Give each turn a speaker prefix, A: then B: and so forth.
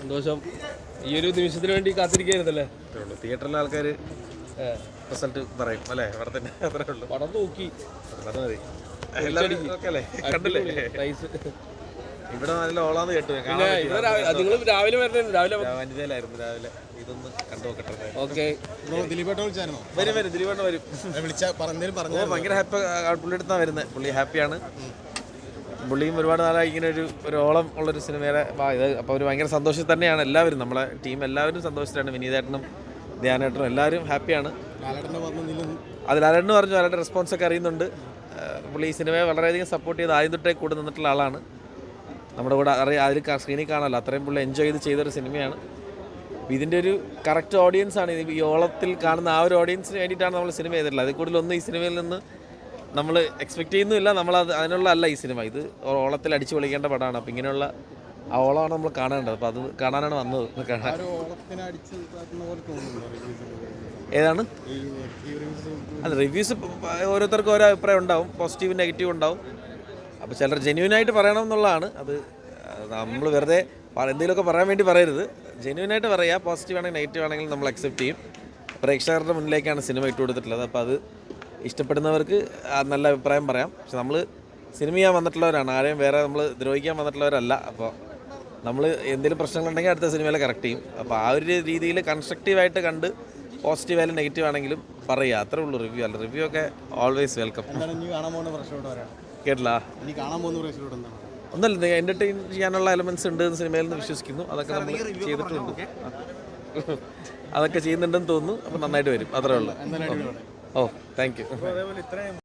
A: സന്തോഷം. ഈ ഒരു നിമിഷത്തിന് വേണ്ടി കാത്തിരിക്കായിരുന്നല്ലേ?
B: തിയേറ്ററിലെ ആൾക്കാർ റിസൾട്ട് പറയും അല്ലേ? അവിടെ തന്നെ അത്രേ ഉള്ളൂ.
A: പടം നോക്കി
B: മതി. എല്ലാവരും ഓക്കെ അല്ലേ? കണ്ടില്ലേ? ഇവിടെ നല്ല ഓളാന്ന് കേട്ടു.
A: നിങ്ങൾ രാവിലെ വരണേ?
B: വനിതയിലായിരുന്നു രാവിലെ. ഇതൊന്ന് കണ്ടു നോക്കട്ടെ.
A: ഓക്കെ.
B: ദിലീപേട്ട വിളിച്ചായിരുന്നോ? വരും ദിലീപേട്ട വരും. പറഞ്ഞു ഭയങ്കര ഹാപ്പി. പുള്ളി എടുത്താണ് വരുന്നത്. പുള്ളി ഹാപ്പിയാണ്. പുള്ളിയും ഒരുപാട് നാളായി ഇങ്ങനെ ഒരു ഓളം ഉള്ളൊരു സിനിമയുടെ ഇത്. അപ്പോൾ ഒരു ഭയങ്കര സന്തോഷം തന്നെയാണ് എല്ലാവരും. നമ്മളെ ടീം എല്ലാവരും സന്തോഷത്തിലാണ്. വിനീതേട്ടനും ധ്യാനേട്ടനും എല്ലാവരും ഹാപ്പിയാണ്. അത് ലാലേട്ടന് പറഞ്ഞു. ലാലേട്ടൻ്റെ റെസ്പോൺസൊക്കെ അറിയുന്നുണ്ട്. പുള്ളി ഈ സിനിമയെ വളരെയധികം സപ്പോർട്ട് ചെയ്ത് ആദ്യം തൊട്ടേ കൂടെ നിന്നിട്ടുള്ള ആളാണ്. നമ്മുടെ കൂടെ അതിൽ സ്ക്രീനിൽ കാണാമല്ലോ, അത്രയും പുള്ളി എൻജോയ് ചെയ്തൊരു സിനിമയാണ്. ഇതിൻ്റെ ഒരു കറക്റ്റ് ഓഡിയൻസാണ് ഈ ഓളത്തിൽ കാണുന്ന. ആ ഒരു ഓഡിയൻസിന് വേണ്ടിയിട്ടാണ് നമ്മൾ സിനിമ ചെയ്തിട്ടുള്ളത്. അതിൽ കൂടുതലൊന്നും ഈ സിനിമയിൽ നിന്ന് നമ്മൾ എക്സ്പെക്റ്റ് ചെയ്യുന്നുമില്ല. അതിനുള്ള അല്ല ഈ സിനിമ. ഇത് ഓളത്തിൽ അടിച്ചു പൊളിക്കേണ്ട പടമാണ്. അപ്പോൾ ഇങ്ങനെയുള്ള ആ ഓളമാണ് നമ്മൾ കാണേണ്ടത്. അപ്പോൾ അത് കാണാനാണ് വന്നത്. ഏതാണ് അത് റിവ്യൂസ് ഓരോരുത്തർക്കും ഓരോ അഭിപ്രായം ഉണ്ടാവും. പോസിറ്റീവ് നെഗറ്റീവ് ഉണ്ടാവും. അപ്പോൾ ചിലർ ജെന്യൂനായിട്ട് പറയണം എന്നുള്ളതാണ്. അത് നമ്മൾ വെറുതെ എന്തെങ്കിലുമൊക്കെ പറയാൻ വേണ്ടി പറയരുത്. ജെന്യൂനായിട്ട് പറയുക. പോസിറ്റീവ് ആണെങ്കിൽ നെഗറ്റീവ് ആണെങ്കിൽ നമ്മൾ അക്സെപ്റ്റ് ചെയ്യും. പ്രേക്ഷകരുടെ മുന്നിലേക്കാണ് സിനിമ ഇട്ട് കൊടുത്തിട്ടുള്ളത്. അപ്പോൾ അത് ഇഷ്ടപ്പെടുന്നവർക്ക് നല്ല അഭിപ്രായം പറയാം. പക്ഷെ നമ്മൾ സിനിമ ചെയ്യാൻ വന്നിട്ടുള്ളവരാണ്. ആരെയും വേറെ നമ്മൾ ദ്രോഹിക്കാൻ വന്നിട്ടുള്ളവരല്ല. അപ്പോൾ നമ്മൾ എന്തെങ്കിലും പ്രശ്നങ്ങളുണ്ടെങ്കിൽ അടുത്ത സിനിമയിൽ കറക്റ്റ് ചെയ്യും. അപ്പോൾ ആ ഒരു രീതിയിൽ കൺസ്ട്രക്റ്റീവായിട്ട് കണ്ട് പോസിറ്റീവ് ആയാലും നെഗറ്റീവ് ആണെങ്കിലും പറയുക. അത്രേ ഉള്ളൂ. റിവ്യൂ അല്ല. റിവ്യൂ ഒക്കെ ഓൾവേസ് വെൽക്കം. കേട്ടില്ല? ഒന്നല്ല, എൻ്റർടൈൻ ചെയ്യാനുള്ള എലമെൻറ്റ്സ് ഉണ്ട് സിനിമയിൽ നിന്ന് വിശ്വസിക്കുന്നു. അതൊക്കെ നമ്മൾ ചെയ്തിട്ടുണ്ട്. അതൊക്കെ ചെയ്യുന്നുണ്ടെന്ന് തോന്നുന്നു. അപ്പോൾ നന്നായിട്ട് വരും. അത്രേ ഉള്ളൂ. ഓ താങ്ക് യു.